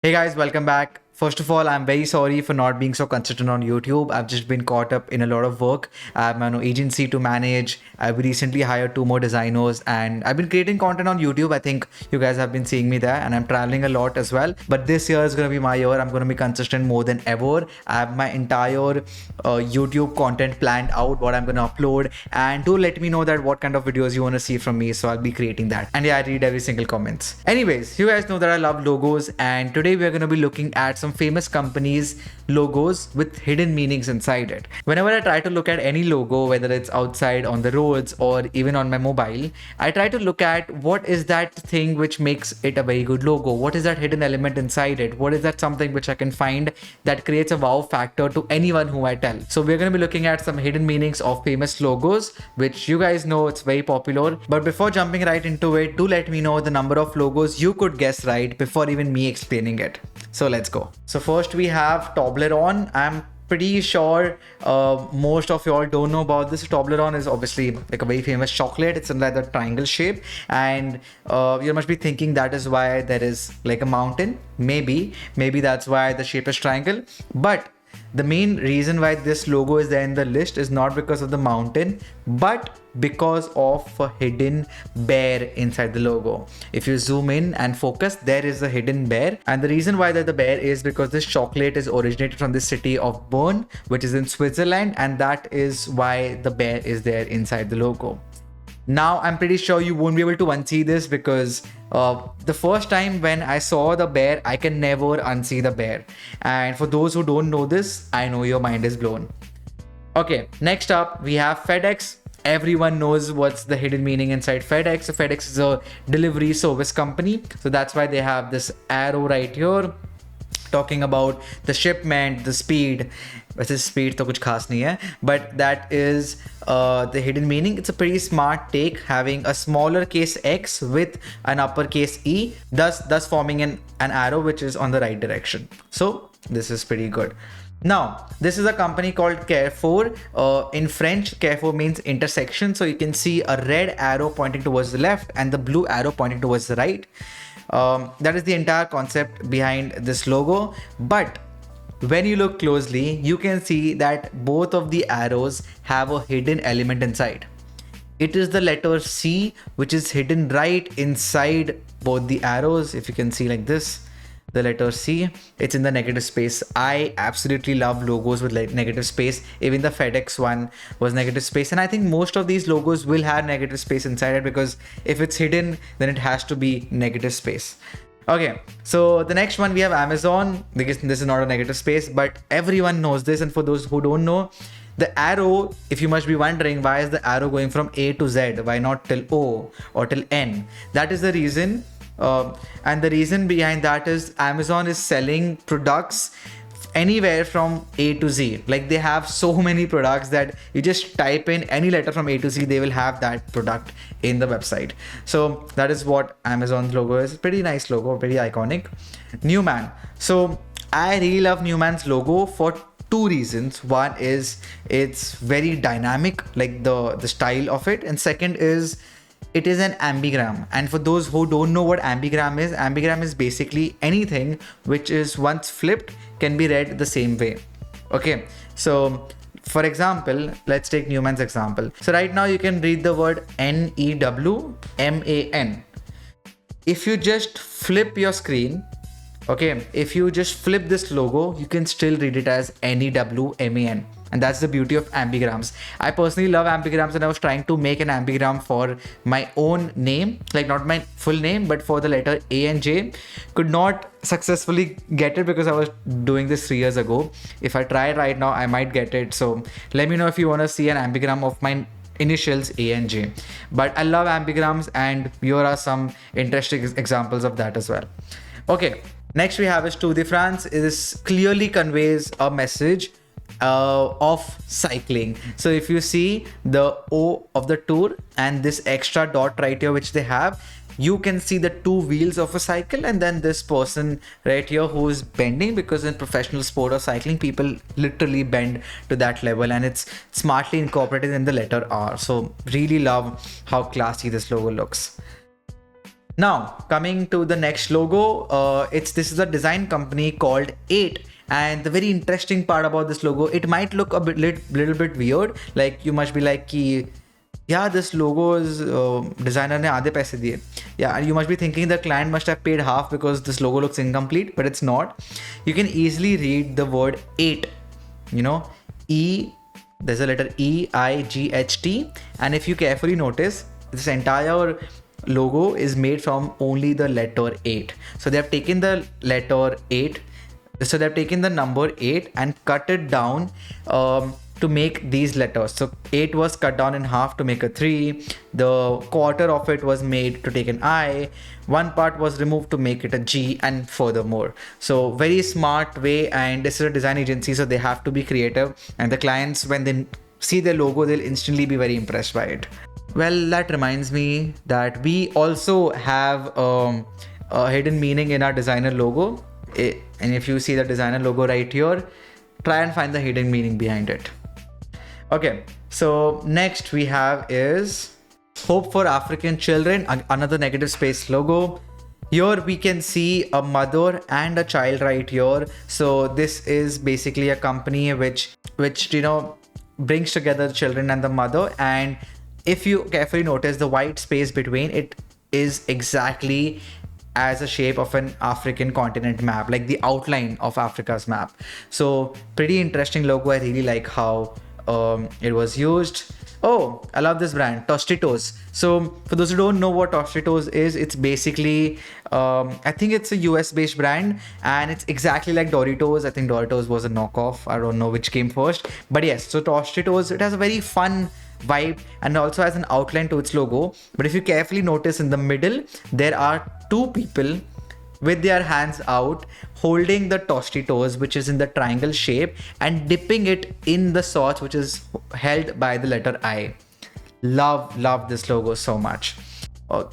Hey guys, welcome back. First of all, I'm very sorry for not being so consistent on YouTube. I've just been caught up in a lot of work. I have my own agency to manage. I've recently hired two more designers and I've been creating content on YouTube. I think you guys have been seeing me there and I'm traveling a lot as well. But this year is going to be my year. I'm going to be consistent more than ever. I have my entire YouTube content planned out, what I'm going to upload. And do let me know that what kind of videos you want to see from me. So I'll be creating that. And yeah, I read every single comments. Anyways, you guys know that I love logos. And today we're going to be looking at some famous companies' logos with hidden meanings inside it. Whenever I try to look at any logo, whether it's outside on the roads or even on my mobile, I try to look at what is that thing which makes it a very good logo. What is that hidden element inside it? What is that something which I can find that creates a wow factor to anyone who I tell? So we're going to be looking at some hidden meanings of famous logos, which you guys know it's very popular. But before jumping right into it, do let me know the number of logos you could guess right before even me explaining it. So let's go. So first we have Toblerone. I'm pretty sure most of y'all don't know about this. Toblerone is obviously like a very famous chocolate. It's in like the triangle shape, and you must be thinking that is why there is like a mountain. Maybe that's why the shape is triangle. But the main reason why this logo is there in the list is not because of the mountain, but because of a hidden bear inside the logo. If you zoom in and focus, there is a hidden bear. And the reason why the bear is because this chocolate is originated from the city of Bern, which is in Switzerland. And that is why the bear is there inside the logo. Now, I'm pretty sure you won't be able to unsee this because the first time when I saw the bear, I can never unsee the bear. And for those who don't know this, I know your mind is blown. Okay, next up, we have FedEx. Everyone knows what's the hidden meaning inside FedEx. So FedEx is a delivery service company. So that's why they have this arrow right here talking about the shipment, the speed. वैसे speed तो कुछ खास नहीं है, but that is the hidden meaning. It's a pretty smart take, having a smaller case X with an uppercase E, thus forming an arrow which is on the right direction. So this is pretty good. Now, this is a company called Carrefour. In French, Carrefour means intersection. So you can see a red arrow pointing towards the left and the blue arrow pointing towards the right. That is the entire concept behind this logo. But when you look closely, you can see that both of the arrows have a hidden element inside. It is the letter C, which is hidden right inside both the arrows. If you can see like this, the letter C, it's in the negative space. I absolutely love logos with negative space. Even the FedEx one was negative space. And I think most of these logos will have negative space inside it because if it's hidden, then it has to be negative space. Okay, so the next one we have Amazon, because this is not a negative space, but everyone knows this. And for those who don't know, the arrow, if you must be wondering, why is the arrow going from A to Z? Why not till O or till N? That is the reason. And the reason behind that is Amazon is selling products anywhere from A to Z. Like they have so many products that you just type in any letter from A to Z, they will have that product in the website. So that is what Amazon's logo is. Pretty nice logo, pretty iconic. Newman. So I really love Newman's logo for two reasons. One is it's very dynamic, like the style of it. And second is it is an ambigram. And for those who don't know what ambigram is basically anything which is once flipped can be read the same way. Okay, so for example, let's take Newman's example. So right now you can read the word Newman. If you just flip your screen, okay, if you just flip this logo, you can still read it as Newman. And that's the beauty of ambigrams. I personally love ambigrams, and I was trying to make an ambigram for my own name, like not my full name, but for the letter A and J. Could not successfully get it because I was doing this 3 years ago. If I try right now, I might get it. So let me know if you want to see an ambigram of my initials A and J. But I love ambigrams, and here are some interesting examples of that as well. Okay, next we have is Tour de France. This clearly conveys a message of cycling. So if you see the O of the Tour and this extra dot right here which they have, you can see the two wheels of a cycle, and then this person right here who is bending, because in professional sport or cycling, people literally bend to that level, and it's smartly incorporated in the letter R. So really love how classy this logo looks. Now, coming to the next logo, this is a design company called 8. And the very interesting part about this logo, it might look a little bit weird. Like you must be like, ki, yeah, this logo is designer ne aadhe paise diye. Yeah, and you must be thinking the client must have paid half because this logo looks incomplete, but it's not. You can easily read the word 8. You know, there's a letter EIGHT, and if you carefully notice, this entire logo is made from only the letter 8. So they have taken the letter 8. So they've taken the number 8 and cut it down to make these letters. So 8 was cut down in half to make a 3. The quarter of it was made to take an I. One part was removed to make it a G, and furthermore. So very smart way, and this is a design agency, so they have to be creative. And the clients, when they see the logo, they'll instantly be very impressed by it. Well, that reminds me that we also have a hidden meaning in our designer logo. And if you see the designer logo right here, try and find the hidden meaning behind it. Okay, so next we have is Hope for African Children, another negative space logo. Here we can see a mother and a child right here. So this is basically a company which brings together the children and the mother. And if you carefully notice, the white space between it is exactly as a shape of an African continent map, like the outline of Africa's map. So pretty interesting logo. I really like how it was used. Oh, I love this brand, Tostitos. So for those who don't know what Tostitos is, it's basically, I think it's a US based brand, and it's exactly like Doritos. I think Doritos was a knockoff. I don't know which came first, but yes, so Tostitos, it has a very fun vibe and also has an outline to its logo. But if you carefully notice, in the middle there are two people with their hands out holding the Tostitos, which is in the triangle shape, and dipping it in the sauce, which is held by the letter I. Love this logo so much.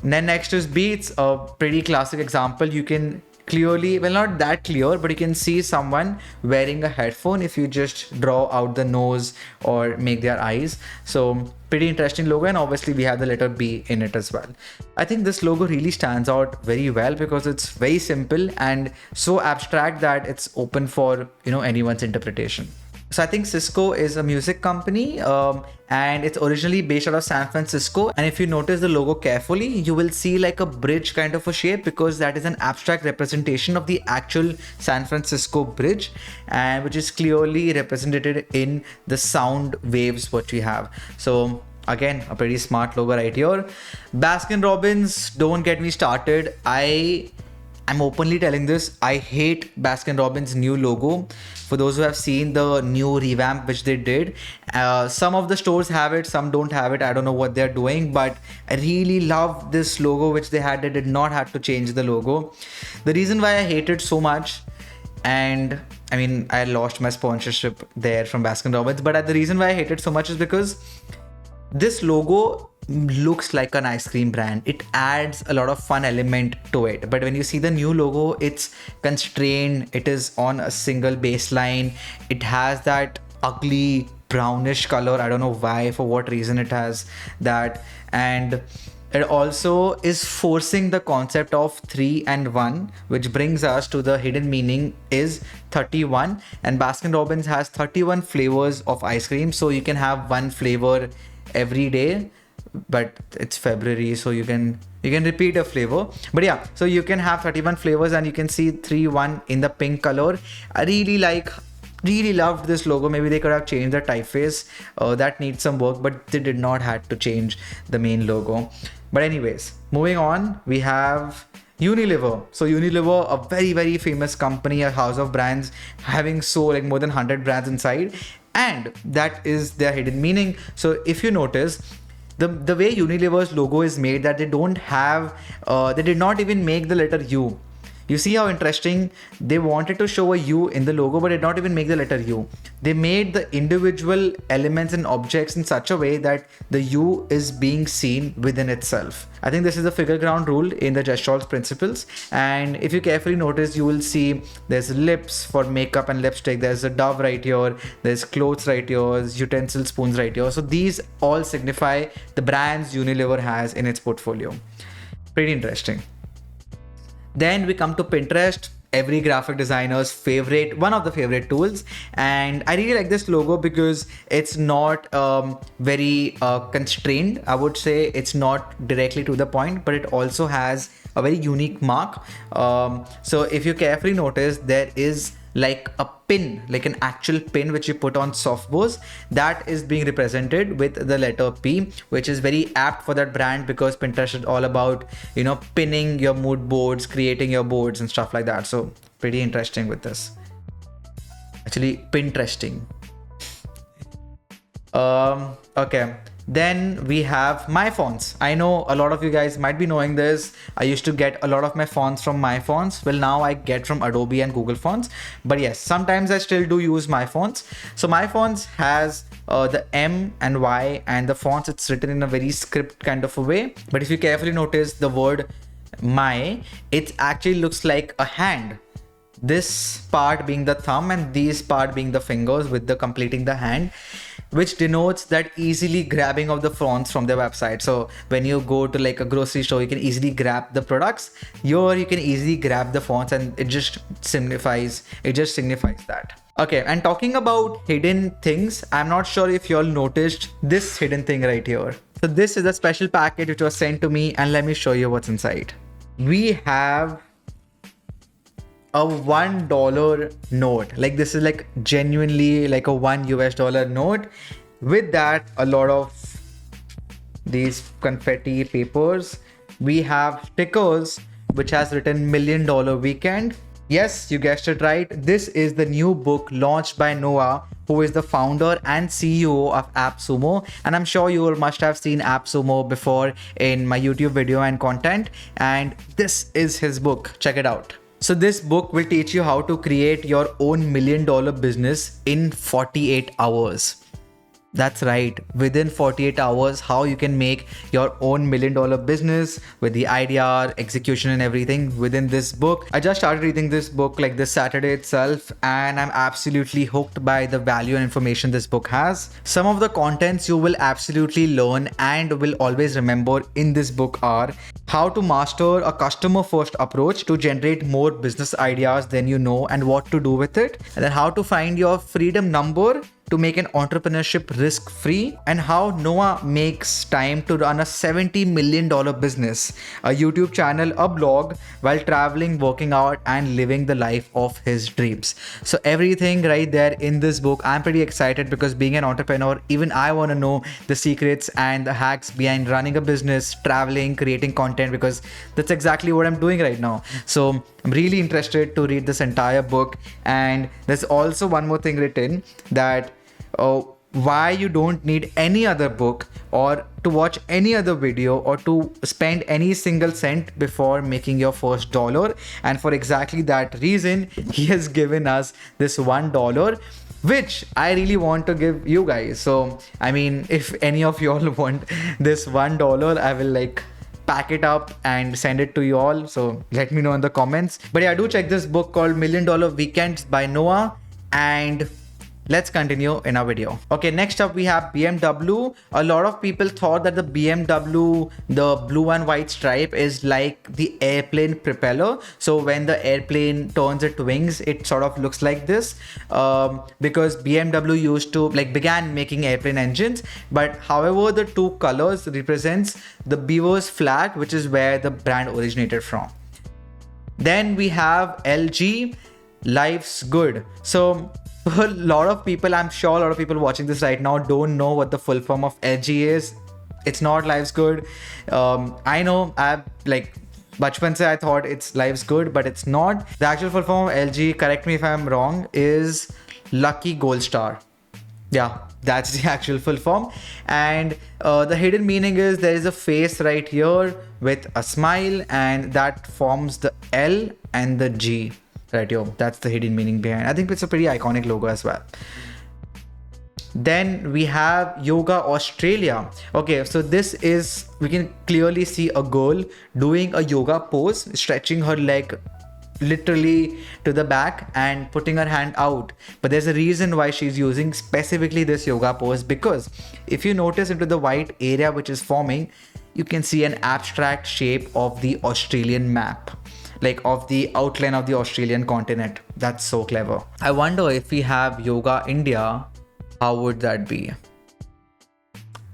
Then next is Beats, a pretty classic example. You can clearly, well, not that clear, but you can see someone wearing a headphone if you just draw out the nose or make their eyes. So pretty interesting logo, and obviously we have the letter B in it as well. I think this logo really stands out very well because it's very simple and so abstract that it's open for anyone's interpretation. So I think Cisco is a music company, and it's originally based out of San Francisco. And if you notice the logo carefully, you will see like a bridge kind of a shape, because that is an abstract representation of the actual San Francisco bridge, and which is clearly represented in the sound waves what we have. So again, a pretty smart logo right here. Baskin Robbins, don't get me started. I'm openly telling this, I hate Baskin Robbins' new logo. For those who have seen the new revamp which they did, some of the stores have it, some don't have it. I don't know what they're doing, but I really love this logo which they had. They did not have to change the logo. The reason why I hate it so much, and I mean, I lost my sponsorship there from Baskin Robbins, but the reason why I hate it so much is because this logo looks like an ice cream brand. It adds a lot of fun element to it, but when you see the new logo, it's constrained. It is on a single baseline. It has that ugly brownish color. I don't know why, for what reason it has that. And it also is forcing the concept of 3 and 1, which brings us to the hidden meaning is 31. And Baskin Robbins has 31 flavors of ice cream, so you can have one flavor every day. But it's February, so you can repeat a flavor. But yeah, so you can have 31 flavors, and you can see 3-1 in the pink color. I really loved this logo. Maybe they could have changed the typeface. That needs some work, but they did not have to change the main logo. But anyways, moving on, we have Unilever. So Unilever, a very, very famous company, a house of brands, having more than 100 brands inside. And that is their hidden meaning. So if you notice, the way Unilever's logo is made, that they don't have, they did not even make the letter U. You see how interesting? They wanted to show a U in the logo, but did not even make the letter U. They made the individual elements and objects in such a way that the U is being seen within itself. I think this is the figure ground rule in the Gestalt principles. And if you carefully notice, you will see there's lips for makeup and lipstick. There's a dove right here. There's clothes right here. Utensil spoons right here. So these all signify the brands Unilever has in its portfolio. Pretty interesting. Then we come to Pinterest, every graphic designer's favorite, one of the favorite tools. And I really like this logo because it's not very constrained. I would say it's not directly to the point, but it also has a very unique mark. So if you carefully notice, there is like a pin, like an actual pin which you put on softbows, that is being represented with the letter P, which is very apt for that brand because Pinterest is all about, you know, pinning your mood boards, creating your boards and stuff like that. So pretty interesting with this. Actually, Pinteresting. Okay. Then we have MyFonts. I know a lot of you guys might be knowing this. I used to get a lot of my fonts from MyFonts. Well, now I get from Adobe and Google Fonts. But yes, sometimes I still do use MyFonts. So MyFonts has the M and Y, and the fonts, it's written in a very script kind of a way. But if you carefully notice the word my, it actually looks like a hand. This part being the thumb and these part being the fingers with the completing the hand, which denotes that easily grabbing of the fonts from their website. So when you go to like a grocery store, you can easily grab the products. Here you can easily grab the fonts, and it just signifies that. Okay, and talking about hidden things, I'm not sure if you all noticed this hidden thing right here. So this is a special package which was sent to me, and let me show you what's inside. We have a $1 note. Like, this is like genuinely like a $1 note. With that, a lot of these confetti papers. We have stickers which has written $1 Million Weekend. Yes, you guessed it right. This is the new book launched by Noah, who is the founder and CEO of AppSumo. And I'm sure you all must have seen AppSumo before in my YouTube video and content. And this is his book. Check it out. So this book will teach you how to create your own $1 million business in 48 hours. That's right, within 48 hours, how you can make your own $1 million business with the idea, execution and everything within this book. I just started reading this book like this Saturday itself, and I'm absolutely hooked by the value and information this book has. Some of the contents you will absolutely learn and will always remember in this book are how to master a customer first approach to generate more business ideas than you know and what to do with it, and then how to find your freedom number to make an entrepreneurship risk-free, and how Noah makes time to run a $70 million business, a YouTube channel, a blog, while traveling, working out, and living the life of his dreams. So everything right there in this book. I'm pretty excited because being an entrepreneur, even I want to know the secrets and the hacks behind running a business, traveling, creating content, because that's exactly what I'm doing right now. So I'm really interested to read this entire book. And there's also one more thing written, that why you don't need any other book or to watch any other video or to spend any single cent before making your first dollar. And for exactly that reason, he has given us this $1, which I really want to give you guys. So I mean, if any of you all want this $1, I will like pack it up and send it to you all. So let me know in the comments. But yeah, do check this book called $1 Million Weekends by Noah. And let's continue in our video. Okay, next up we have BMW. A lot of people thought that the BMW, the blue and white stripe, is like the airplane propeller. So when the airplane turns its wings, it sort of looks like this, because BMW used to began making airplane engines. But however, the two colors represents the beaver's flag, which is where the brand originated from. Then we have LG, Life's Good. So a lot of people, I'm sure a lot of people watching this right now don't know what the full form of LG is. It's not Life's Good. I know, bachpan se I thought it's Life's Good, but it's not. The actual full form of LG, correct me if I'm wrong, is Lucky Gold Star. Yeah, that's the actual full form. And the hidden meaning is there is a face right here with a smile, and that forms the L and the G. Right, that's the hidden meaning behind. I think it's a pretty iconic logo as well. Then we have Yoga Australia. Okay, so this is, we can clearly see a girl doing a yoga pose, stretching her leg literally to the back and putting her hand out. But there's a reason why she's using specifically this yoga pose, because if you notice into the white area which is forming, you can see an abstract shape of the Australian map. like of the outline of the Australian continent. That's so clever. I wonder if we have Yoga India, how would that be?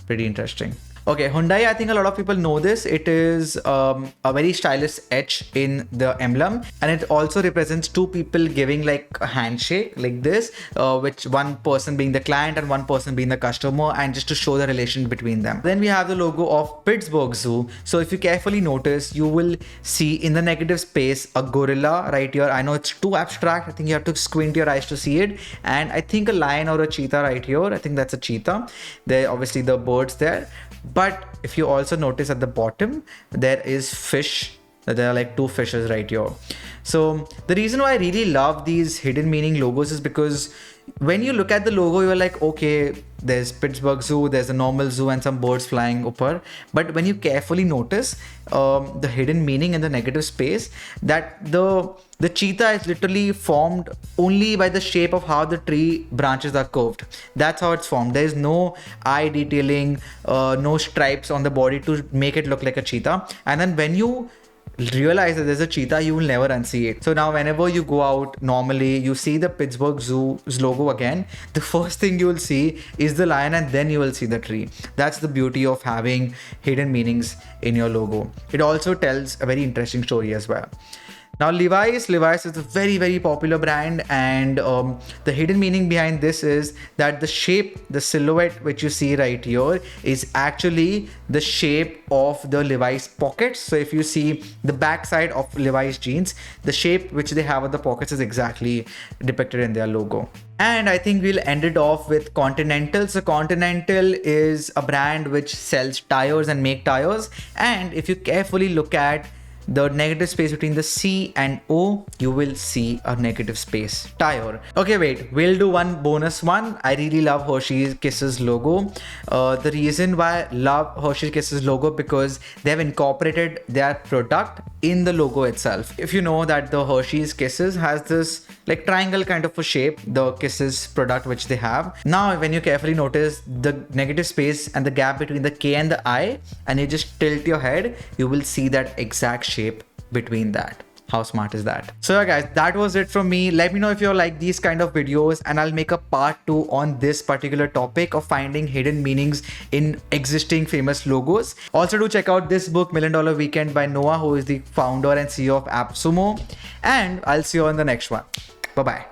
Pretty interesting. Okay, Hyundai, I think a lot of people know this. It is a very stylish etch in the emblem, and it also represents two people giving like a handshake like this, which one person being the client and one person being the customer, and just to show the relation between them. Then we have the logo of Pittsburgh Zoo. So if you carefully notice, you will see in the negative space a gorilla right here. I know it's too abstract. I think you have to squint your eyes to see it. And I think a lion or a cheetah right here. I think that's a cheetah. There obviously the birds there. But if you also notice at the bottom, there is fish. There are like two fishes right here. So the reason why I really love these hidden meaning logos is because when you look at the logo, you're like, okay, there's Pittsburgh Zoo, there's a normal zoo and some birds flying upper. But when you carefully notice the hidden meaning in the negative space, that the cheetah is literally formed only by the shape of how the tree branches are curved. That's how it's formed. There is no eye detailing, no stripes on the body to make it look like a cheetah. And then when you realize that there's a cheetah, you will never unsee it. So now whenever you go out normally, you see the Pittsburgh Zoo's logo again, the first thing you will see is the lion, and then you will see the tree. That's the beauty of having hidden meanings in your logo. It also tells a very interesting story as well. Now Levi's is a very, very popular brand, and the hidden meaning behind this is that the shape, the silhouette which you see right here is actually the shape of the Levi's pockets. So if you see the back side of Levi's jeans, the shape which they have at the pockets is exactly depicted in their logo. And I think we'll end it off with Continental. So Continental is a brand which sells tires and make tires. And if you carefully look at the negative space between the C and O, you will see a negative space, tire. Okay, wait, we'll do one bonus one. I really love Hershey's Kisses logo. The reason why I love Hershey's Kisses logo, because they have incorporated their product in the logo itself. If you know that the Hershey's Kisses has this like triangle kind of a shape, the Kisses product which they have. Now, when you carefully notice the negative space and the gap between the K and the I, and you just tilt your head, you will see that exact shape between that. How smart is that? So yeah guys, that was it from me. Let me know if you like these kind of videos, and I'll make a part 2 on this particular topic of finding hidden meanings in existing famous logos. Also do check out this book, $1 Million Weekend by Noah, who is the founder and CEO of AppSumo. And I'll see you on the next one. Bye-bye.